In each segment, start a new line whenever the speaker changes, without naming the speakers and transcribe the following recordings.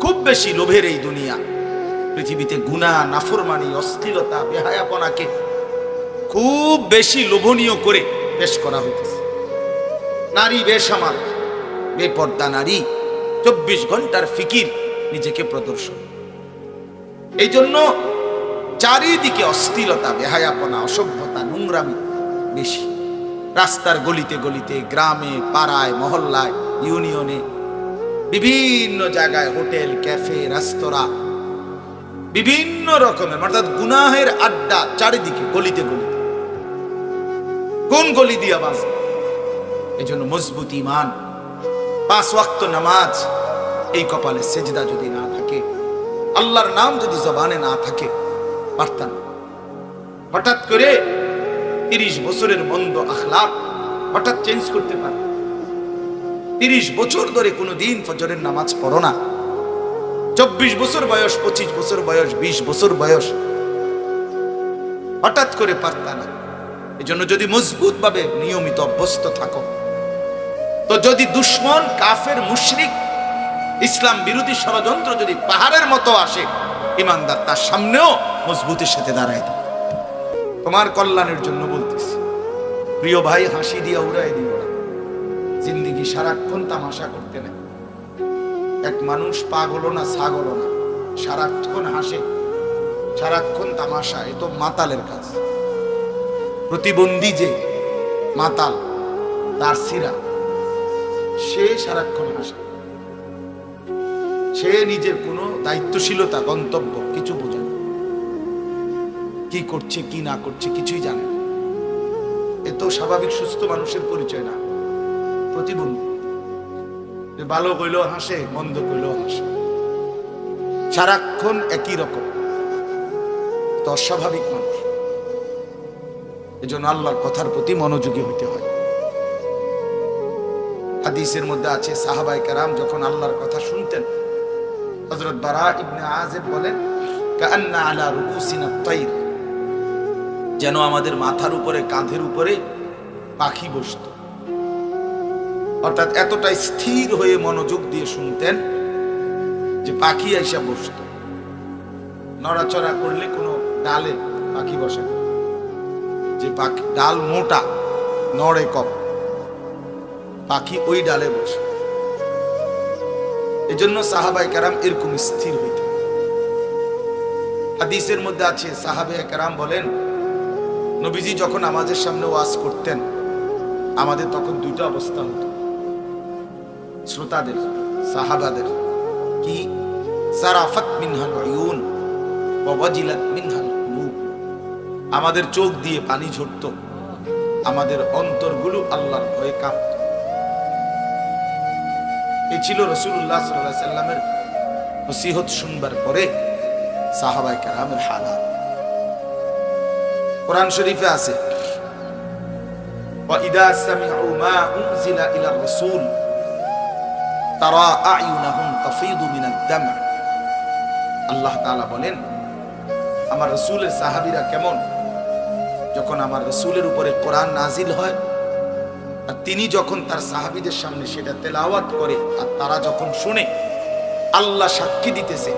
খুব বেশি লোভের এই দুনিয়া, পৃথিবীতে গুনাহ, নাফরমানি, অশ্লীলতা, বেহায়াপনাকে খুব বেশি লোভনীয় করে পেশ করা হইতেছে। নারী বেসামাল, বেপর্দা নারী, 24 ঘন্টার ফিকির, নিজেকে প্রদর্শন। এই জন্য চারিদিকে অশ্লীলতা, বেহায়াপনা, অসভ্যতা, নোংরামি বেশি। রাস্তার গলিতে গলিতে, গ্রামে, পাড়ায়, মহল্লায়, ইউনিয়নে, বিভিন্ন জায়গায়, হোটেল, ক্যাফে, রেস্তোরাঁ, বিভিন্ন রকমের অর্থাৎ গুনাহের আড্ডা চারিদিকে, গলিতে গলিতে। কোন গলি দিয়া বাঁচবে? এই জন্য মজবুত ঈমান, 5 ওয়াক্ত নামাজ, এই কপালে সেজদা যদি না থাকে, আল্লাহর নাম যদি জবানে না থাকে, পারতাম না। হঠাৎ করে 30 বছরের মন্দ আখলাক হঠাৎ চেঞ্জ করতে পারে। 30 বছর ধরে কোনোদিন ফজরের নামাজ পড়ো না, 24 বছর বয়স, 25 বছর বয়স, 20 বছর বয়স, হঠাৎ করে পারতা না। এই জন্য যদি মজবুত ভাবে নিয়মিত অভ্যস্ত থাকো, তো যদি দুশ্মন, কাফের, মুশরিক, ইসলাম বিরোধী ষড়যন্ত্র যদি পাহাড়ের মতো আসে, ইমানদার তার সামনেও মজবুতের সাথে দাঁড়ায় দেয়। তোমার কল্যাণের জন্য বলতেছি, প্রিয় ভাই, হাসি দিয়া উড়াই দিব না। জিন্দিগি সারাক্ষণ তামাশা করতে নেই। এক মানুষ পাগল না ছাগল না, সারাক্ষণ হাসে, সারাক্ষণ তামাশা, এ তো মাতালের কাজ। প্রতিবন্ধী যে মাতাল, তার সিরা, সে সারাক্ষণ হাসে, সে নিজের কোনো দায়িত্বশীলতা, গন্তব্য কিছু বোঝে না, কি করছে কি না করছে কিছুই জানে না। এ তো স্বাভাবিক সুস্থ মানুষের পরিচয় না। প্রতিবন্ধী ভালো কইলেও হাসে, মন্দ কইলেও হাসে, সারাক্ষণ একই রকম, তো অস্বাভাবিক মানুষ। এজন্য আল্লাহর কথার প্রতি মনোযোগী হইতে হয়। হাদিসের মধ্যে আছে, সাহাবায়ে কেরাম যখন আল্লাহর কথা শুনতেন, হযরত বারা ইবনে আযিব বলেন, কাআন্না আলা রুউসিনা তাইর, যেন আমাদের মাথার উপরে, কাঁধের উপরে পাখি বসত। অর্থাৎ এতটাই স্থির হয়ে মনোযোগ দিয়ে শুনতেন যে পাখি আইসা বসত। নড়াচড়া করলে কোনো ডালে পাখি বসে না, যে পাখি ডাল মোটা, নড়ে কম, পাখি ওই ডালে বসে। এজন্য সাহাবায়ে কেরাম এরকম স্থির হইতেন। হাদিসের মধ্যে আছে, সাহাবায়ে কেরাম বলেন, নবীজি যখন আমাদের সামনে ওয়াজ করতেন, আমাদের তখন দুইটা অবস্থা হতো, শ্রোতাদের, সাহাবাদের, কি সারাফাত মিনহাল উয়ুন ওয়া ওয়াজিলাত মিনহাল কুলুব, আমাদের চোখ দিয়ে পানি ঝরতো, আমাদের অন্তরগুলো আল্লাহর ভয়ে কাঁপত। এই ছিল রাসূলুল্লাহ সাল্লাল্লাহু আলাইহি সাল্লামের নসিহত শুনবার পরে সাহাবায়ে কেরামের হালাত। কোরআন শরীফে আছে, ওয়া ইদা সামিউ মা উনজিলা ইলার রাসূল তারা আয়ুনাহুম তাফীদু মিনাদ দাম। আল্লাহ তাআলা বলেন, আমার রাসূলের সাহাবীরা কেমন, যখন আমার রাসূলের উপরে কোরআন নাজিল হয় আর তিনি যখন তার সাহাবীদের সামনে সেটা তেলাওয়াত করে আর তারা যখন শুনে, আল্লাহ সাক্ষী দিতেছে,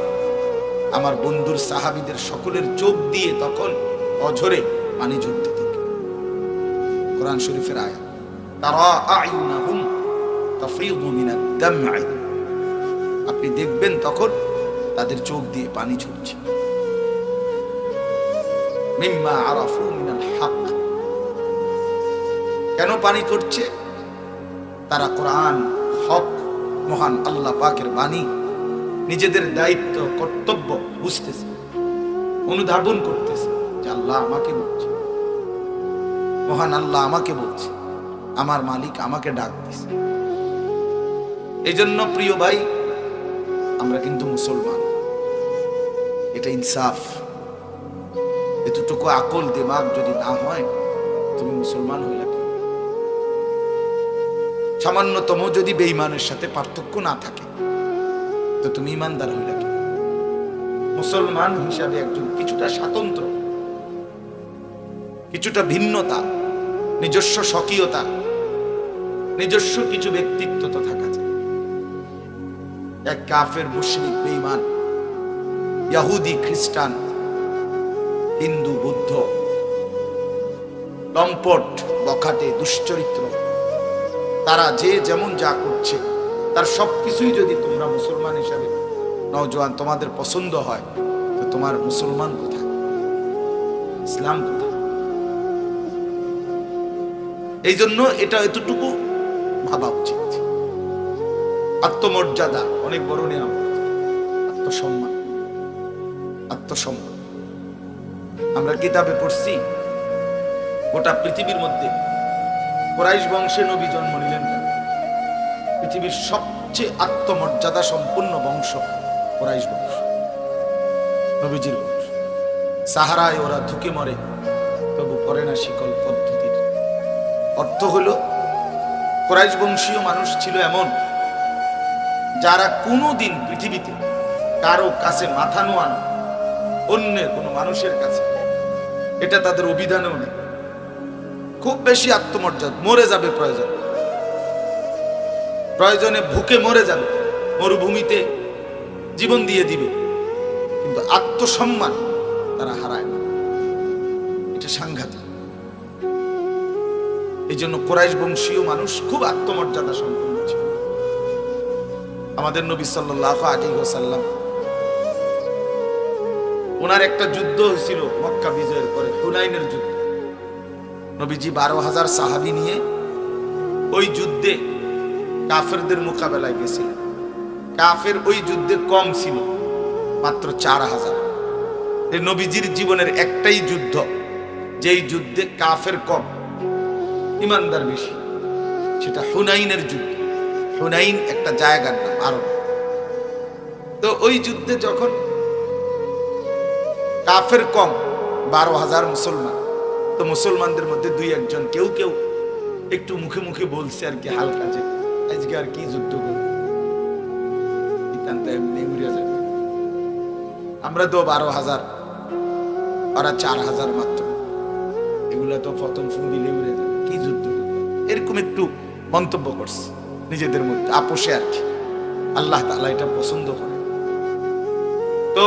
আমার বন্ধুর সাহাবীদের সকলের চোখ দিয়ে তখন অঝরে পানি ঝরতে থাকে। কোরআন শরীফের আয়াত, তারা আয়ুনাহুম তাফীদু মিনাদ দাম। আপনি দেখবেন তখন তাদের চোখ দিয়ে পানি ঝরছে। মিম্মা আরাফু মিনাল হক, কেন পানি ঝরছে? তারা কোরআন, হক, মহান আল্লাহ পাকের বাণী, নিজেদের দায়িত্ব, কর্তব্য বুঝতেছে, অনুধাবন করতেছে যে আল্লাহ আমাকে বলছে, মহান আল্লাহ আমাকে বলছে, আমার মালিক আমাকে ডাক দিছে। এই জন্য প্রিয় ভাই, আমরা কিন্তু মুসলমান, এটা ইনসাফ। এতটুকু আকল দিমাগ যদি না হয়, তুমি মুসলমান হইলে, সামান্যতম যদি বেঈমানের সাথে পার্থক্য না থাকে, তো তুমি ইমানদার হইলে কি? মুসলমান হিসাবে একজন কিছুটা স্বাতন্ত্র, কিছুটা ভিন্নতা, নিজস্ব স্বকীয়তা, নিজস্ব কিছু ব্যক্তিত্ব তো থাকা যায়। এক কাফের মুশরিক বেঈমান ইহুদি খ্রিস্টান হিন্দু বৌদ্ধ লম্পট বখাটে দুশ্চরিত্র তারা যে যেমন যা করছে তার সবকিছুই যদি তোমরা মুসলমান হিসাবে নওজোয়ান তোমাদের পছন্দ হয় তো তোমার মুসলমান কোথায়, ইসলাম কোথায়? এই জন্য এটা এতটুকু ভাবা উচিত। আত্মমর্যাদা অনেক বড় নিয়ামত, আত্মসম্মান। আত্মসম্মান আমরা কিতাবে পড়ছি গোটা পৃথিবীর মধ্যে কুরাইশ বংশে নবী জন্ম নিলেন কেন? পৃথিবীর সবচেয়ে আত্মমর্যাদা সম্পন্ন বংশ কুরাইশ বংশ, নবীজির বংশ। সাহারায় ওরা ধুকে মরে তবু করে না শিকল পদ্ধতির। অর্থ হলো কুরাইশ বংশীয় মানুষ ছিল এমন যারা কোনোদিন পৃথিবীতে কারো কাছে মাথা নোয়ানো, অন্যের কোনো মানুষের কাছে, এটা তাদের অভিধানেও নেই। খুব বেশি আত্মমর্যাদা, মরে যাবে প্রয়োজনে ভুকে মরে যাবে, মরুভূমিতে জীবন দিয়ে দিবে, কিন্তু আত্মসম্মান তারা হারায় না। এটা সাংঘাতিক। এই জন্য কুরাইশ বংশীয় মানুষ খুব আত্মমর্যাদা সম্পন্ন ছিল। আমাদের নবী সাল্লাল্লাহু আলাইহি ওয়াসাল্লাম ওনার একটা যুদ্ধ হয়েছিল মক্কা বিজয়ের পরে, হুনাইনের যুদ্ধ। নবীজি 12,000 সাহাবী নিয়ে ওই যুদ্ধে কাফেরদের মোকাবেলায় গেছিলেন। কাফের ওই যুদ্ধে কম ছিল, মাত্র 4,000। এই নবীজির জীবনের একটাই যুদ্ধ, যেই যুদ্ধে কাফের কম, ইমানদার বেশি, সেটা হুনাইনের যুদ্ধ। হুনাইন একটা জায়গার নাম আরব। তো ওই যুদ্ধে যখন কাফের কম, 12,000 মুসলমান, তো মুসলমানদের মধ্যে দুই একজন কেউ কেউ একটু মুখে মুখে বলছে আর কি, হালকা, যে আজকে আর কি যুদ্ধ করব, আমরা তো 12,000, ওরা 4,000 মাত্র, এগুলা তো প্রথম ফুঙ্গিলে উড়ে যাবে, কি যুদ্ধ করবে, এরকম একটু মন্তব্য করছে নিজেদের মধ্যে আপোষে আর কি। আল্লাহ তাআলা এটা পছন্দ করে। তো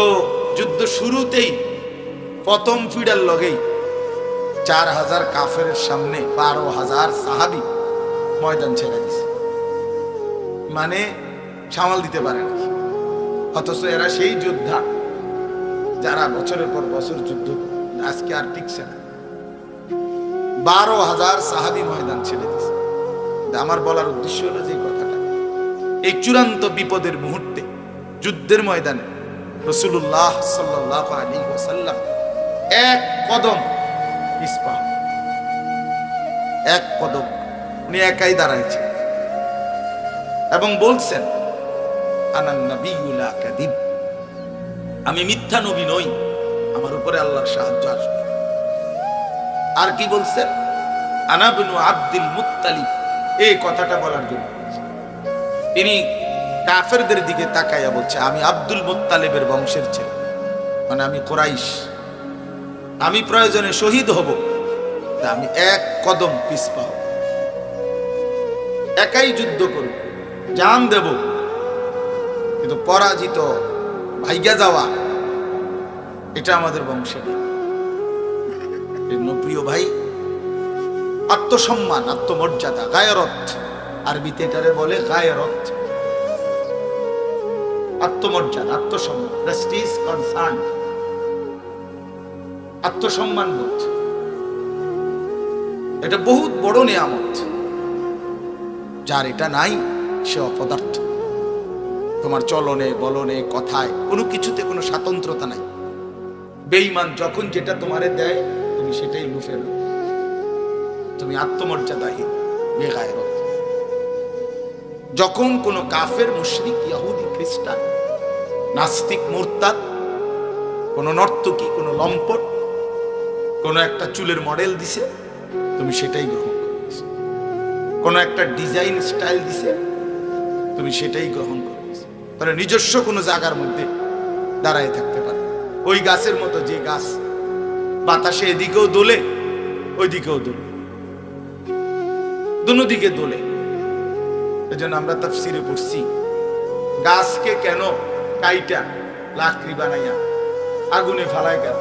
যুদ্ধ শুরুতেই প্রথম ফিডার লগেই 4,000 কাফের সামনে 12,000 সাহাবী ময়দান ছেড়ে দিছে, মানে সামাল দিতে পারে না। অথচ এরা সেই যোদ্ধা যারা বছরের পর বছর যুদ্ধ, আজকে আর টিকছে না। 12,000 সাহাবী ময়দান ছেড়ে দিছে। আমার বলার উদ্দেশ্য হলো যে কথাটা, এই চূড়ান্ত বিপদের মুহূর্তে যুদ্ধের ময়দানে রাসূলুল্লাহ সাল্লাল্লাহু আলাইহি ওয়াসাল্লাম এক কদম পিছপা, এক কদম উনি একাই দাঁড়াইছেন এবং বলছেন, আনান নাবিয়্যু লা কাযিব, আমি মিথ্যা নবী নই, আমার উপরে আল্লাহর সাহায্য আসবে। আর কি বলছেন, আনা ইবনু আব্দুল মুত্তালিব, এই কথাটা বলার জন্য তিনি কাফেরদের দিকে তাকাইয়া বলছে, আমি আব্দুল মুত্তালিবের বংশের ছেলে, মানে আমি কুরাইশ, আমি প্রয়োজনে শহীদ হব, আমি এক কদম পিছপা হব, একাই যুদ্ধ করব, জান দেব, কিন্তু পরাজিত ভাইগা যাওয়া এটা আমাদের বংশে নেই। প্রিয় ভাই, আত্মসম্মান, আত্মমর্যাদা, গায়রত, আরবিতে এটারে বলে গায়রত। আত্মমর্যাদা, আত্মসম্মান, প্রেস্টিজ, কনসার্ন, আত্মসম্মান বোধ, এটা বহুত বড় নিয়ামত। যার এটা নাই সে অপদার্থ। তোমার চলনে বলনে কথায় কোনো কিছুতে কোনো স্বাতন্ত্রতা নাই। বেঈমান যখন যেটা তোমারে দেয় তুমি সেটাই লুফে নাও, তুমি আত্মমর্যাদাহীন, বেগায়রত। যখন কোনো কাফের, মুশরিক, ইহুদি, খ্রিস্টান, নাস্তিক, মুরতাদ, কোনো নর্তকী, কোনো লম্পট কোনো একটা চুলের মডেল দিছে, তুমি সেটাই গ্রহণ করেছো। কোনো একটা ডিজাইন স্টাইল দিছে, তুমি সেটাই গ্রহণ করেছো। তাহলে নিজস্ব কোনো জায়গার মধ্যে দাঁড়ায় থাকতে পারে। ওই গাছের মতো যে গাছ বাতাসে এদিকেও দোলে ওইদিকেও দোলে, দুনো দিকে দোলে। এজন্য আমরা তাফসীরে পড়ছি গাছকে কেন কাইটা লাকড়ি বানাইয়া আগুনে ফালায় কেন?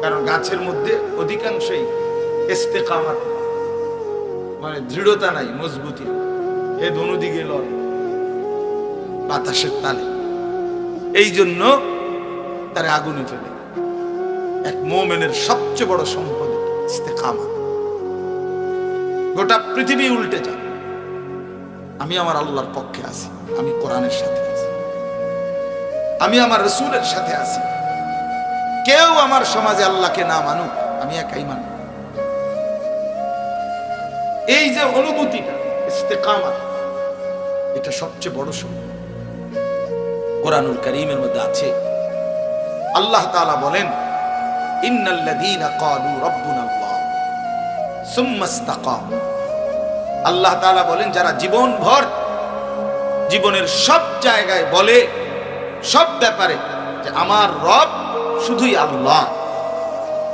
কারণ গাছের মধ্যে অধিকাংশই ইস্তেকামাত, মানে দৃঢ়তা নাই, মজবুতি। এ দোনো দিকে লড়ে বাতাসের তালে, এই জন্য তারে আগুনে ফেলে। এক মুমিনের সবচেয়ে বড় সম্পদ ইস্তেকামাত। গোটা পৃথিবী উল্টে যায়, আমি আমার আল্লাহর পক্ষে আছি, আমি কোরআনের সাথে আছি, আমি আমার রাসূলের সাথে আছি। কেউ আমার সমাজে আল্লাহকে না মানুক, আমি একাই মানি। এই যে অনুভূতিটা ইস্তেকামাত, এটা সবচেয়ে বড় সম্পদ। কোরআনুল কারীমের মধ্যে আছে, আল্লাহ তাআলা বলেন, ইন্নাল্লাযীনা ক্বালু রাব্বুনাল্লাহ সুম্মা ইসতাকামু। আল্লাহ তাআলা বলেন, যারা জীবনভর জীবনের সব জায়গায় বলে, সব ব্যাপারে যে আমার রব শুধুই আল্লাহ,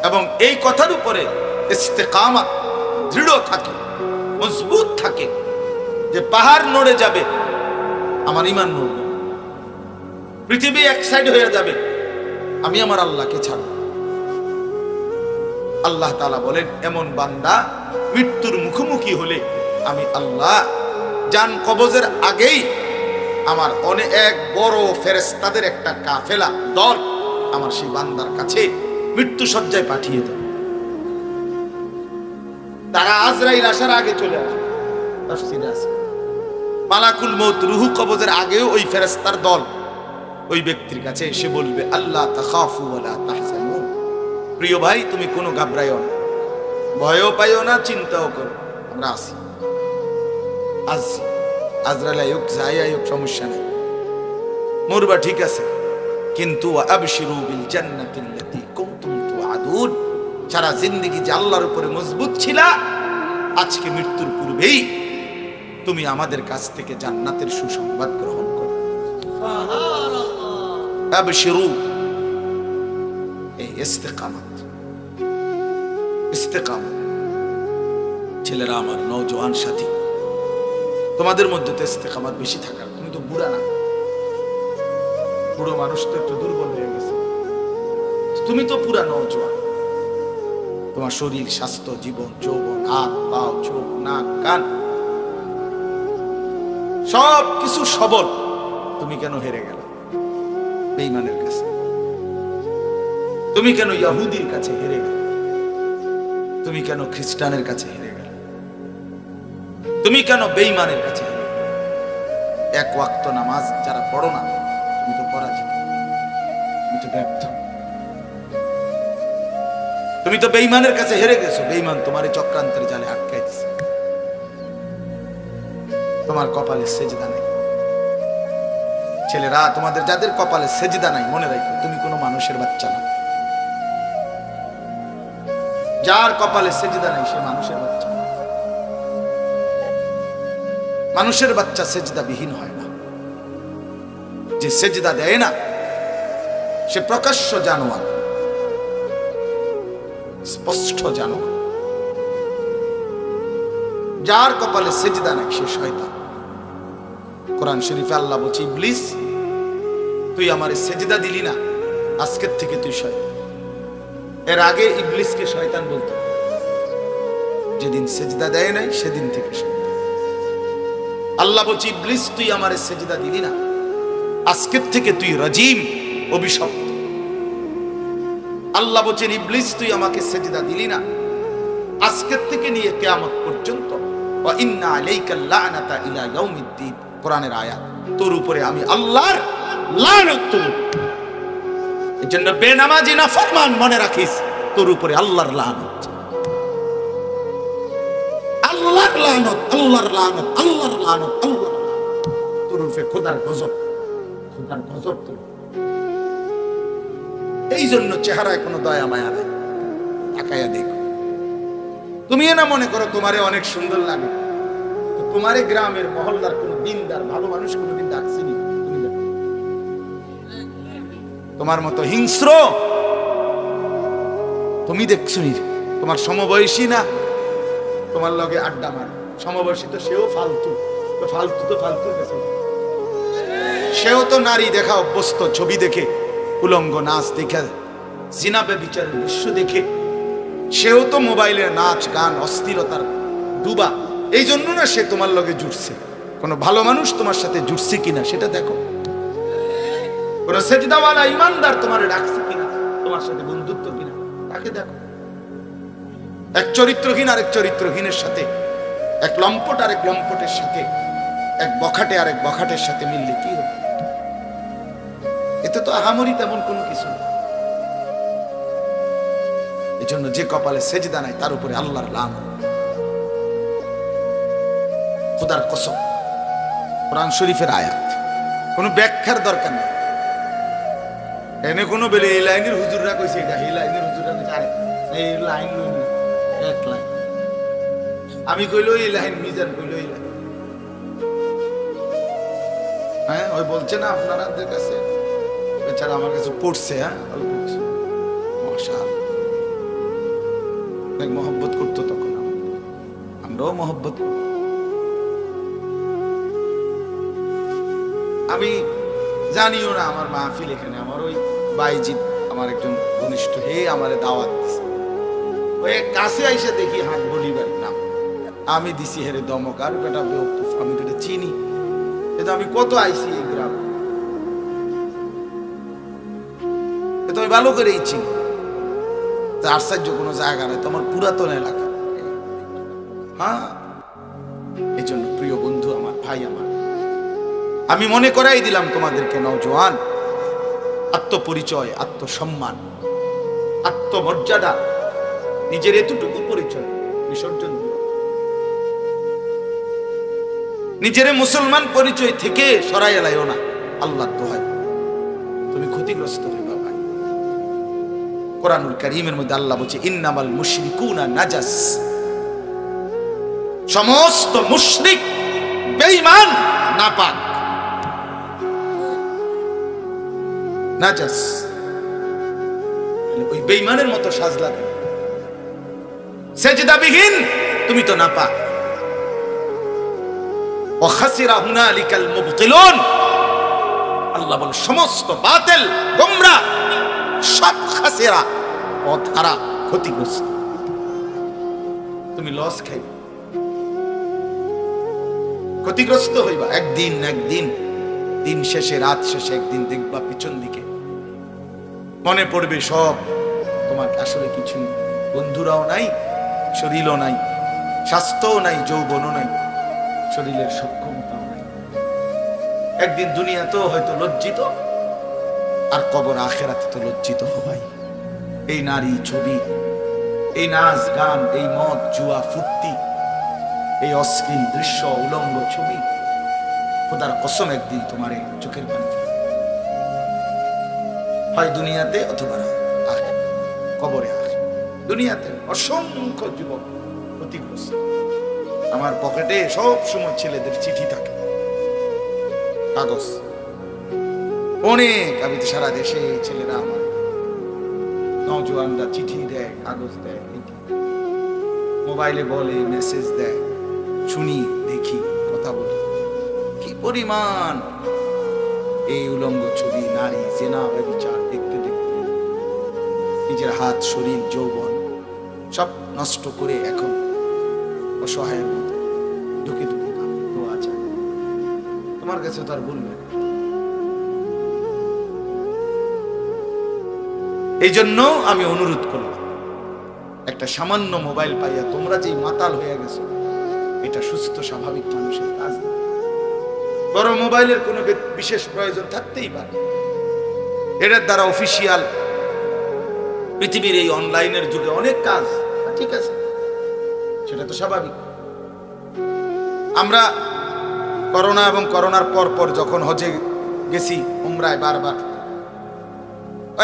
এবং এই কথার উপরে ইস্তেকামাত দৃঢ় থাকে, মজবুত থাকে, যে পাহাড় নড়ে যাবে আমার ঈমান নড়বে, পৃথিবী এক সাইড হয়ে যাবে, আমি আমার আল্লাহকে ছাড়ব। আল্লাহ তাআলা বলেন, এমন বান্দা মৃত্যুর মুখোমুখি হলে আমি আল্লাহ জান কবজের আগেই আমার অনেক বড় ফেরেশতাদের একটা কাফেলা দল আমার সেই বান্দার কাছে মৃত্যু সজ্জায় পাঠিয়ে দেয়। তারা আজরাইল আসার আগে চলে আসে। তাফসীরে আছে, মালাকুল মউত রূহ কবজের আগেও ওই ফেরেশতার দল ওই ব্যক্তির কাছে এসে বলবে, আল্লাহ তাখাফু ওয়ালা তাহজানু, প্রিয় ভাই তুমি কোনো ঘাবড়াইও না, ভয়ও পাইও না, চিন্তাও করো, আমরা আছি। আজরাইল আয়ুক যাই আয়ুক সমস্যা নাই, মরবা ঠিক আছে, কিন্তু আবশিরু বিল জান্নাতিল্লাতী কুনতুম তুআদুন, সারা জিন্দেগি যে আল্লাহর উপরে মজবুত ছিলা, আজকে মৃত্যুর পূর্বেই তুমি আমাদের কাছ থেকে জান্নাতের সুসংবাদ গ্রহণ করো। সুবহানাল্লাহ। আবশিরু, এই ইস্তেকামাত, ইস্তেকামাত। ছেলেরা আমার, নওজোয়ান সাথী, তোমাদের মধ্যে তো ইস্তেকামাত বেশি থাকার, তুমি তো বুড়া না, বুড়ো মানুষ তো একটু দুর্বল হয়ে গেছে, তুমি তো পুরা নওজোয়ান, তোমার শরীর, স্বাস্থ্য, জীবন, যৌবন, হাত পা, চোখ, নাক, কান সব কিছু সবল, তুমি কেন হেরে গেল বেঈমানের কাছে? তুমি কেন ইহুদির কাছে হেরে গেল? তুমি কেন খ্রিস্টানের কাছে হেরে গেল? তুমি কেন বেঈমানের কাছে হেরে গেল? এক ওয়াক্ত নামাজ যারা পড়ো না, তুমি তো পরাজিত, তুমি তো ব্যর্থ, তুমি তো বেঈমানের কাছে হেরে গেছো। বেঈমান তোমার এই চক্রান্তের জালে আটকাই দিছে, তোমার কপালে সেজদা নাই। ছেলেরা, তোমাদের যাদের কপালে সেজদা নাই, মনে রাখো তুমি কোনো মানুষের বাচ্চা না। যার কপালে সেজদা নাই সে মানুষের বাচ্চা। মানুষের বাচ্চা সেজদা বিহীন হয় না, যে সেজদা দেয় না সে প্রকাশ্য জানোয়ার, স্পষ্ট জানোয়ার। যার কপালে সেজদা নাই সে শয়তান। কোরআন শরীফে আল্লাহ বলছে, ইবলিস তুই আমারে সেজদা দিলি না, আজকের থেকে তুই শয়তান। এর আগে ইবলিসকে শয়তান বলতো, যেদিন সেজদা দেয় নাই সেদিন থেকে শয়তান। আল্লাহ বলছে, ইবলিস তুই আমারে সেজদা দিলি না, আজকের থেকে তুই রাজিম, অভিশপ্ত। আল্লাহ বলছেন, ইবলিস তুই আমাকে সেজদা দিলি না, আজকের থেকে নিয়ে কিয়ামত পর্যন্ত ওয়া ইন্না আলাইকাল লা'নাতা ইলা ইয়াউমিদ্দিন, কোরআনের আয়াত, তোর উপরে আমি আল্লাহর লানত তোর। এজন্য বেনামাজি নাফরমান মনে রাখিস, তোর উপরে আল্লাহর লানত, আল্লাহর লানত, আল্লাহর লানত, আল্লাহর লানত, আল্লাহর তোর উপরে খোদার গজব, খোদার গজব তোর। এই জন্য চেহারায় কোনো দয়া মায়া নাই, তাকায়া দেখো। তুমি না মনে করো তোমারে অনেক সুন্দর লাগে, তোমারে গ্রামের মহল্লার কোন দিনদার ভালো মানুষ কোনদিন ডাকছিনি? তোমার মতো হিংস্র তুমি দেখছো নি? তোমার সমবয়সী না, তোমার লগে আড্ডা মার সমবয়সী, তো সেও ফালতু, তো ফালতু তো ফালতুর কাছে। সেও তো নারী দেখা অভ্যস্ত, ছবি দেখে, উলঙ্গ নাচ দেখে, জিনা ব্যভিচারের দৃশ্য দেখে সেও তো মোবাইলে নাচ গান অস্থিরতার ডুবা। এই জন্য না সে তোমার লগে জুড়ছে। কোন ভালো মানুষ তোমার সাথে জুড়ছে কিনা সেটা দেখো। কোন সেজদাওয়ালা ইমানদার তোমার ডাকছে কিনা, তোমার সাথে বন্ধুত্ব কিনা তাকে দেখো। এক চরিত্রহীন আরেক চরিত্রহীনের সাথে, এক লম্পট আরেক লম্পটের সাথে, এক বখাটে আরেক বখাটের সাথে মিললে কি হবে? এতে তো আহামরি তেমন কোনো কিছু না। এজন্য যে কপালে সেজদা নাই তার উপরে আল্লাহর লানত। খোদার কসম, কোরআন শরীফের আয়াত, কোনো ব্যাখ্যার দরকার নেই। এনে কোনো বেলে এই লাইনের হুজুররা কইছে এটা, এই লাইনের হুজুররা কইছে আরে এই লাইন লই না, এক লাইন। আমি কইলো এই লাইন, মিজান কইলো এই লাইন। হ্যাঁ ওই বলছে না আপনাদের কাছে, বেচারা আমার কাছে পড়ছে। হ্যাঁ অল্প কিছু মাশাআল্লাহ, অনেক মহব্বত করতো তখন, আমরাও মহব্বত করব। আমি জানিও না আমার মাহফিল এখানে, আমার ওই বাইজিৎ আমার একজন ঘনিষ্ঠ, হে আমারে দাওয়াত দিছে। ওই কাছে আইসা দেখি হাট বলিবার নাম, আমি দিছি হেরে দমক, আর বেটা বেওকুফ, আমি তো এটা চিনি, এটা আমি কত আইছি এই গ্রাম, এটা আমি ভালো করেই চিনি। আশ্চর্য কোনো জায়গা নেই, তোমার পুরাতন এলাকা। হ্যাঁ এই জন্য প্রিয় বন্ধু আমার, ভাই আমার, আমি মনে করাই দিলাম তোমাদেরকে, নওজোয়ান, আত্মপরিচয়, আত্মসম্মান, আত্মমর্যাদা, নিজের এতটুকু পরিচয় বিসর্জন দিও। নিজের মুসলমান পরিচয় থেকে সরাই এলাইও না, আল্লাহর দোহাই, তুমি ক্ষতিগ্রস্ত হইবা ভাই। কোরআনুল কারীমের মধ্যে আল্লাহ বলছে ইন্নামাল মুশরিকুনা নাজাস, সমস্ত মুশরিক বেঈমান নাপাক, নাজাস। ওই বেঈমানের মতো সাজলা কেন? সেজদাবিহীন তুমি তো নাপাক। ওয়া খাসিরা হুনালিকাল মুবতিলুন, আল্লাহ বলে সমস্ত বাতিল গোমরাহ সব খাসিরা, পথহারা, ক্ষতিগ্রস্ত। তুমি লস খাইবে, ক্ষতিগ্রস্ত হইবা। একদিন না একদিন, দিন শেষে, রাত শেষে একদিন দেখবা পিছন দিকে মনে পড়বে সব তোমার আসলে কিছুই, বন্ধুরাও নাই, শরীরও নাই, স্বাস্থ্যও নাই, যৌবনও নাই, শরীরের সক্ষমতাও নাই। একদিন দুনিয়াতেও হয়তো লজ্জিত, আর কবর আখিরাতে তো লজ্জিত হবাই। এই নারী ছবি, এই নাচ গান, এই মদ জুয়া ফুর্তি, এই অশ্লীল দৃশ্য, উলঙ্গ ছবি, খোদার কসম একদিন তোমার চোখের পানি হয় দুনিয়াতে অথবা কবরে। দুনিয়াতে অসংখ্য যুবক ক্ষতিগ্রস্ত। আমার পকেটে সব সময় ছেলেদের চিঠি থাকে, কাগজ অনেক। আমি তো সারা দেশে ছেলেরা আমার নওজোয়ানরা চিঠি দেয়, কাগজ দেয়, মোবাইলে বলে, মেসেজ দেয়, শুনি, দেখি, কথা বলি। কি পরিমাণ এই উলঙ্গ ছবি, নারী, জেনা, ব্যভিচার দেখতে দেখতে নিজের হাত, শরীর, যৌবন সব নষ্ট করে এখন অসহায়ের মতো ঢুকে ঢুকে দোয়া চায়। তোমার কাছে তো আর বলবে। এই জন্য আমি অনুরোধ করলাম, একটা সামান্য মোবাইল পাইয়া তোমরা যেই মাতাল হয়ে গেছো, এটা সুস্থ স্বাভাবিক মানুষের কাজ না। বড় মোবাইলের কোনো বিশেষ প্রয়োজন থাকতেই পারে, এটার দ্বারা অফিসিয়াল পৃথিবীর এই অনলাইনের যুগে অনেক কাজ, ঠিক আছে, সেটা তো স্বাভাবিক। আমরা করোনা এবং করোনার পর পর যখন হজে গেছি, উমরায় বারবার,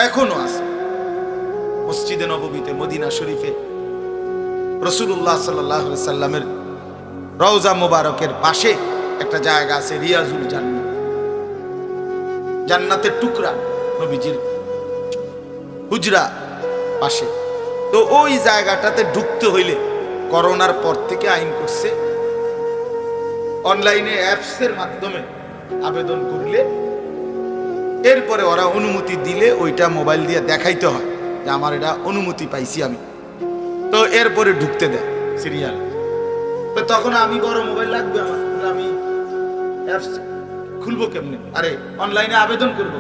এখনো আছে মসজিদে নববীতে, মদিনা শরীফে রাসূলুল্লাহ সাল্লাল্লাহু আলাইহি সাল্লামের রওজা মুবারকের পাশে একটা জায়গা আছে, রিয়াজুল জান্নাত, জান্নাতের টুকরা, নবীজির হুজরা পাশে। তো ওই জায়গাটাতে ঢুকতে হইলে করোনার পর থেকে আইন করছে, অনলাইনে অ্যাপসের মাধ্যমে আবেদন করলে এরপরে ওরা অনুমতি দিলে ওইটা মোবাইল দিয়ে দেখাইতে হয় যে আমার এটা অনুমতি পাইছি আমি, তো এরপরে ঢুকতে দেয় সিরিয়াল। তো তখন আমি বড় মোবাইল লাগবে আমার, আমি অ্যাপস খুলবো কেমনে, আরে অনলাইনে আবেদন করবো।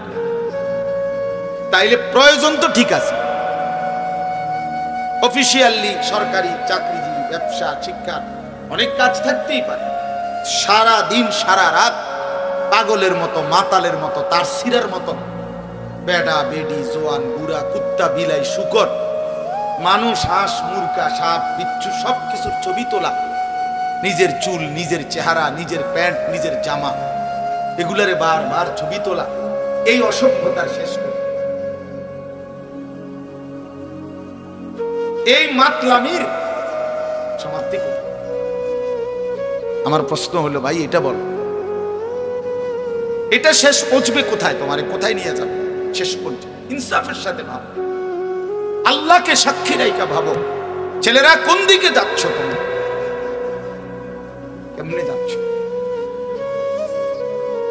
তাইলে প্রয়োজন তো ঠিক আছে, অফিসিয়ালি সরকারি চাকরিজীবী, ব্যবসা, শিক্ষা অনেক কাজ থাকতেই পারে। সারা দিন সারা রাত পাগলের মতো, মাতালের মতো, তার সিরার মতো বেডা বেডি, জোয়ান বুড়া, কুত্তা বিলাই, শুকর, মানুষ, হাঁস মুরগা, সাপ বিচ্ছু সবকিছুর ছবি তোলা, নিজের চুল, নিজের চেহারা, নিজের প্যান্ট, নিজের জামা, এগুলারে বারবার ছবি তোলা, এই অসভ্যতার শেষ করে এই মাতলামির সমাপ্তি করে। আমার প্রশ্ন হলো ভাই, এটা বলো, এটা শেষ পৌঁছবে কোথায়? তোমারে কোথায় নিয়ে যাবে শেষ পর্যন্ত? ইনসাফের সাথে ভাবো, আল্লাহকে সাক্ষী রাইখা ভাবো, ছেলেরা কোন দিকে যাচ্ছ, তুমি কেমনে যাচ্ছ?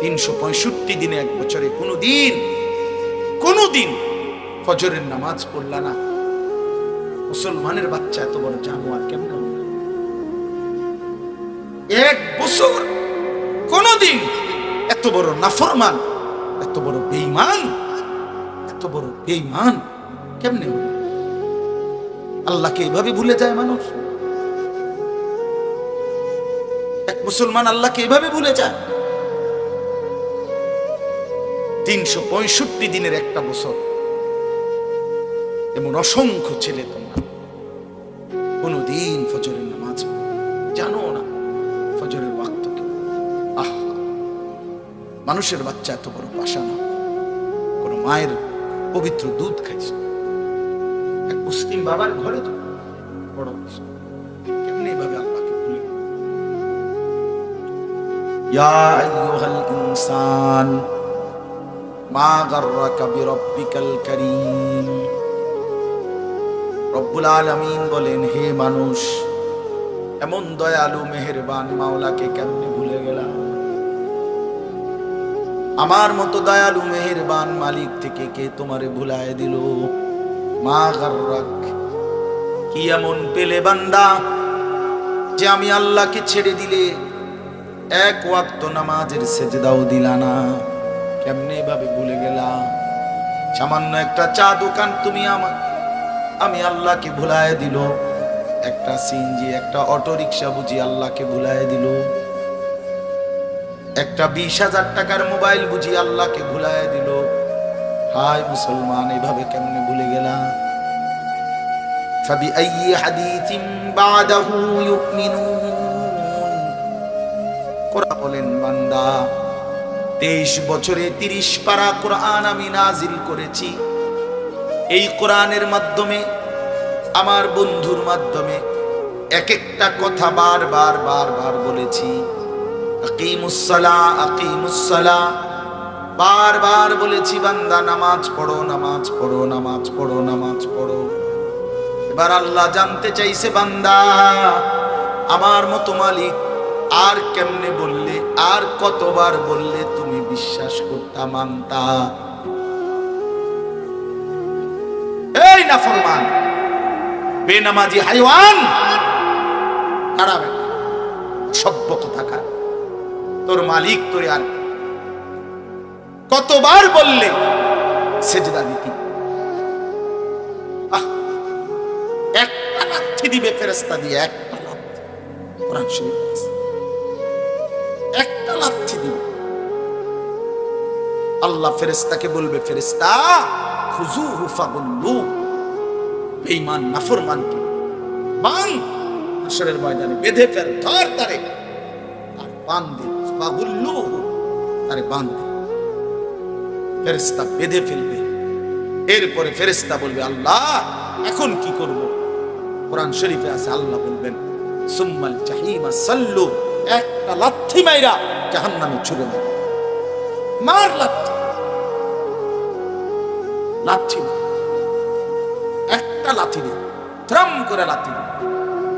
365 দিনে, এক বছরে কোনদিন ফজরের নামাজ পড়লা না? মুসলমানের বাচ্চা এত বড় জানোয়ার কেমন? এক বছর কোনদিন এত বড় নাফরমান, এত বড় বেঈমান কেমনে হলো? আল্লাহকে এইভাবে ভুলে যায় মানুষ? এক মুসলমান আল্লাহকে এইভাবে ভুলে যায়? 365 দিনের একটা বছর, এমন অসংখ্য ছেলে তোমরা কোনদিন ফজরের নামাজ জানো না, ফজরের ওয়াক্ত কি? মানুষের বাচ্চা এত বড় পাশা না, কোন মায়ের পবিত্র দুধ খাইছে, এক মুসলিম বাবার ঘরে তো বড় কেমনি ভাবে আল্লাহকে ভুলে? ইয়া আইয়ুহাল ইনসান মা গাররাকা বিরাব্বিকাল কারীম। রব্বুল আলামিন বলেন, হে মানুষ, এমন দয়ালু মেহেরবান মাওলাকে কেমনে ভুলে গেলাম? আমার মতো দয়ালু মেহেরবান মালিক থেকে কে তোমারে ভুলায় দিল? মা গাররাক, কি এমন পেলে বান্দা যে আমি আল্লাহকে ছেড়ে দিলে এক ওয়াক্ত নামাজের সেজদাও দিলা না? কেমনে ভাবে ভুলে গেলা? সামান্য একটা চা দোকান তুমি আমি আল্লাহকে ভুলায় দিল, একটা সিএনজি, একটা অটো রিক্সা বুঝি আল্লাহকে ভুলায় দিল, একটা 20,000 টাকার মোবাইল বুঝি আল্লাহকে ভুলায় দিল। হায় মুসলমান, এভাবে কেমনে ভুলে গেলা? ফাবিআইয়ি হাদিসিন বাদাহু ইউমিনুন। কোরআন বলেন, বান্দা 23 বছরে 30 পারা কোরআন আমি নাজিল করেছি। এই কোরআনের মাধ্যমে, আমার বন্ধুর মাধ্যমে এক একটা কথা বারবার বলেছি। আকিমুস সালাহ, আকিমুস সালাহ, বারবার বলেছি বান্দা নামাজ পড়ো, নামাজ পড়ো, নামাজ পড়ো, নামাজ পড়ো। এবার আল্লাহ জানতে চাইছে, বান্দা আমার মতো মালিক আর কেমনে বললে, আর কতবার বললে তুমি বিশ্বাস করতা, মানতা? এই নাফরমান বেনামাজি হাইওয়ান, খারাপ সভ্য কোথাকার, তোর মালিক তোরে আর কতবার বললে সেজদা দিতি? একটা লাথি দিবে ফেরেশতা দিয়ে, একটা লাথি, কোরআন শরীফ একটা লাথি দিবে। আল্লাহ ফেরেশতাকে বলবে, ফেরেশতা খুযুহু ফাগুল্লু, বেঈমান নাফরমানকে বান হাশরের ময়দানে বেঁধে ফেল, ধর তারে আর বান দে, ফাগুল্লু, তারে বান দে। ফেরেশতা বেঁধে ফেলবে। এরপরে ফেরেশতা বলবে, আল্লাহ এখন কি করব? কোরআন শরীফে আছে, আল্লাহ বলবেন, সুম্মাল জাহিমা সাল্লু, একটা লাথি মাইরা জাহান্নামে ছুড়ে দাও। মার লাথি, লাথি একটা লাথি দিবে, থ্রাম করে লাথি দিবে।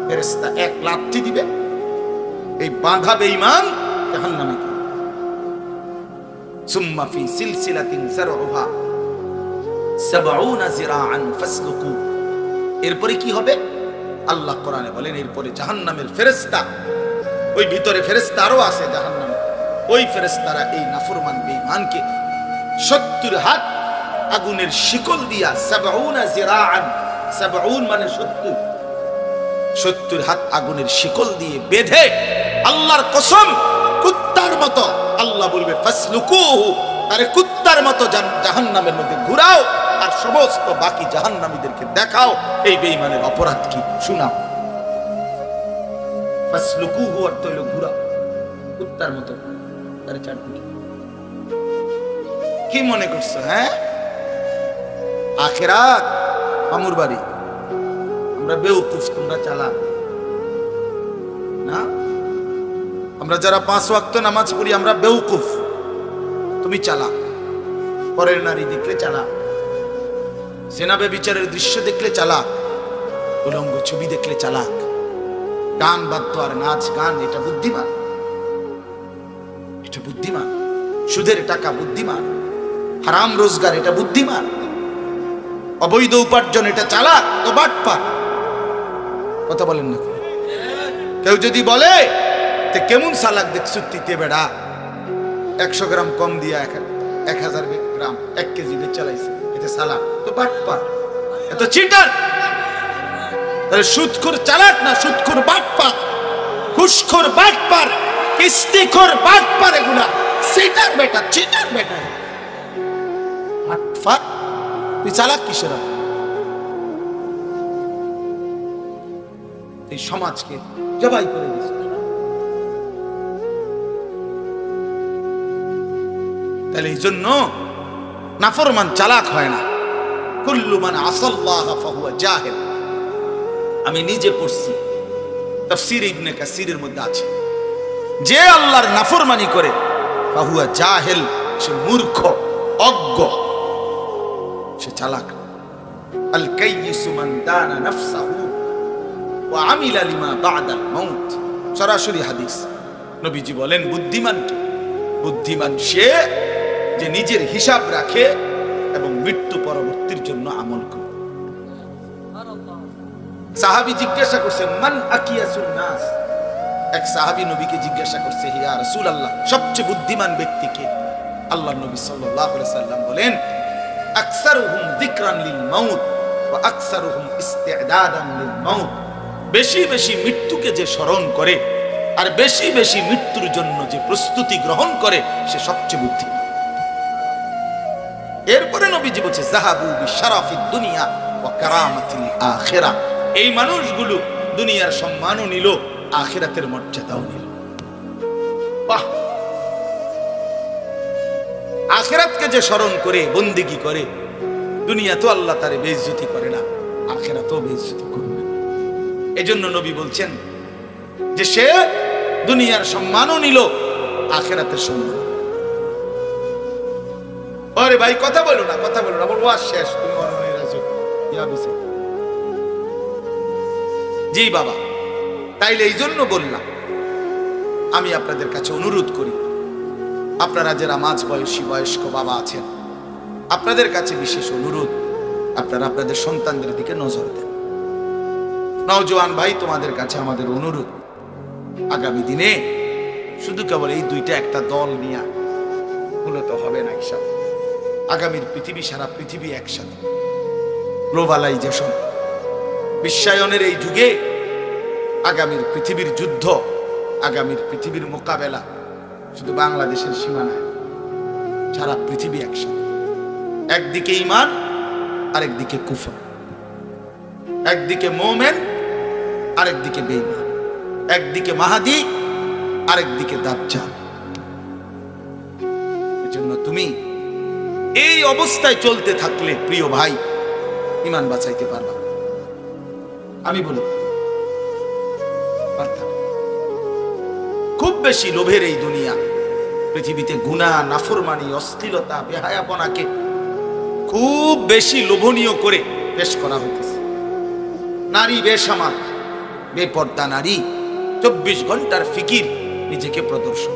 ফেরেশতা এক লাথি দিবে, এই বাঁধা বেঈমান জাহান্নামে। সুম্মা ফি সিলসিলাতিন যারউহা 70 যিরাআন ফাসলুকু। এরপরে কি হবে? আল্লাহ কোরআনে বলেন এরপরে জাহান্নামের ফেরেশতা, ওই ভিতরে ফেরেশতা আরো আছে জাহান্নামে, ওই ফেরেশতারা এই নাফরমান বেঈমানকে 70 হাত আগুনের শিকল দিয়া 70 যিরাআন, 70 মানে 70 হাত আগুনের শিকল দিয়ে বেঁধে, আল্লাহর কসম কুত্তার মতো আল্লাহ বলবে ফাসলুকুহু, আরে কুত্তার মতো জাহান্নামের মধ্যে ঘুরাও, আর সমস্ত বাকি জাহান্নামীদেরকে দেখাও এই বেঈমানের অপরাধ কি, শোনাও। ফাসলুকুহু অর্থ হলো ঘুরাও, কুত্তার মতো তার চারদিকে। কি মনে করছো? হ্যাঁ, আখিরাত আমুর বাড়ি, আমরা বেউকুফ, তোমরা চালাক না? আমরা যারা 5 ওয়াক্ত নামাজ পড়ি আমরা বেউকুফ, তুমি চালাক। পরের নারী দেখলে চালাক, জেনাবে বিচারের দৃশ্য দেখলে চালাক, উলঙ্গ ছবি দেখলে চালাক, গান বাদ্য আর নাচ গান এটা বুদ্ধিমান, এটা বুদ্ধিমান। সুদের টাকা বুদ্ধিমান, হারাম রোজগার এটা বুদ্ধিমান, অবৈধ উপার্জন এটা চালাক তো বাটপার। কথা বলেন না? কেউ যদি বলে তে কেমন চালাক দেখছো তিতে বেড়া, 100 গ্রাম কম দিয়া 1000 গ্রাম 1 কেজি বেচ চালাইছে, এটা চালাক তো বাটপার, এত চিটার। তাহলে সুদখোর চালাক না, সুদখোর বাটপার, ঘুষখোর বাটপার, কিস্তিখোর বাটপার, এগুলা চিটার বেটা, চিটার বেটা, বাটপার। তুই চালাক কিসের? এই সমাজকে জবাই করে দিয়েছে। তাহলে এই জন্য নাফরমান চালাক হয় না। কুল্লু মান আসাল্লাহ ফাহুয়া জাহিল। আমি নিজে পড়ছি, তাফসীর ইবনে কাসিরের মধ্যে আছে, যে আল্লাহর নাফরমানি করে ফাহুয়া জাহিল, সে মূর্খ, অজ্ঞ, সে চালাক। আল কাইয়িসু মান দানা নাফসাহু ওয়া আমিলা লিমা বা'দাল মাউত। সরাসরি হাদিস। নবীজি বলেন বুদ্ধিমান কে? বুদ্ধিমান সে যে নিজের হিসাব রাখে এবং মৃত্যু পরবর্তীর জন্য আমল করে। সাহাবী জিজ্ঞাসা করছেন মান আকিয়াসুন নাস। এক সাহাবী নবীকে জিজ্ঞাসা করছে, ইয়া রাসূলুল্লাহ, সবচেয়ে বুদ্ধিমান ব্যক্তি কে? আল্লাহর নবী সাল্লাল্লাহু আলাইহি সাল্লাম বলেন আকসারুহুম যিকরান লিল মাউত ওয়া আকসারুহুম ইস্তি'দাদান লিল মাউত। বেশি বেশি মৃত্যুকে যে স্মরণ করে আর বেশি বেশি মৃত্যুর জন্য যে প্রস্তুতি গ্রহণ করে সে সবচেয়ে বুদ্ধিমান। এরপরে নবীজি বলছে যাহাবু বিশারাফিদ দুনিয়া ওয়া কারামাতিল আখিরা। এই মানুষগুলো দুনিয়ার সম্মানও নিল, আখিরাতের মর্যাদাও নিল। বাহ! আখিরাতকে যে স্মরণ করে বন্দেগী করে, দুনিয়া তো আল্লাহ তারে বেইজ্জতি করে না, আখিরাতও বেইজ্জতি করবে। এজন্য নবী বলছেন যে সে দুনিয়ার সম্মানও নিল, আখিরাতের সম্মান। আরে ভাই কথা বলো না, কথা বলো না, আমার ওয়াজ শেষ, তুমি অনলাইনে রাজু ইয়া বিসে। জি বাবা, তাইলে এই জন্য বললাম, আমি আপনাদের কাছে অনুরোধ করি, আপনারা যারা মাঝ বয়সী বয়স্ক বাবা আছেন, আপনাদের কাছে বিশেষ অনুরোধ, আপনারা আপনাদের সন্তানদের দিকে নজর দেন। নওজোয়ান ভাই, তোমাদের কাছে আমাদের অনুরোধ, আগামী দিনে শুধু কেবল এই দুইটা একটা দল নিয়ে মূলত হবে না। একসাথে আগামীর পৃথিবী, সারা পৃথিবী একসাথে, গ্লোবালাইজেশন, বিশ্বায়নের এই যুগে আগামীর পৃথিবীর যুদ্ধ, আগামীর পৃথিবীর মোকাবেলা শুধু বাংলাদেশের সীমানায়, সারা পৃথিবী একসাথে। একদিকে ঈমান, আরেকদিকে কুফর, একদিকে মুমিন, আরেকদিকে বেঈমান, একদিকে মাহাদি, আরেকদিকে দাজ্জাল। এজন্য তুমি এই অবস্থায় চলতে থাকলে প্রিয় ভাই, ঈমান বাঁচাইতে পারবা? আমি বলি পারতাম। খুব বেশি লোভের এই দুনিয়া, পৃথিবীতে গুনাহ, নাফরমানি, অশ্লীলতা, বেহায়াপনাকে খুব বেশি লোভনীয় করে পেশ করা হইতেছে। নারী বেসামাল, বেপর্দা নারী, 24 ঘন্টার ফিকির, নিজেকে প্রদর্শন।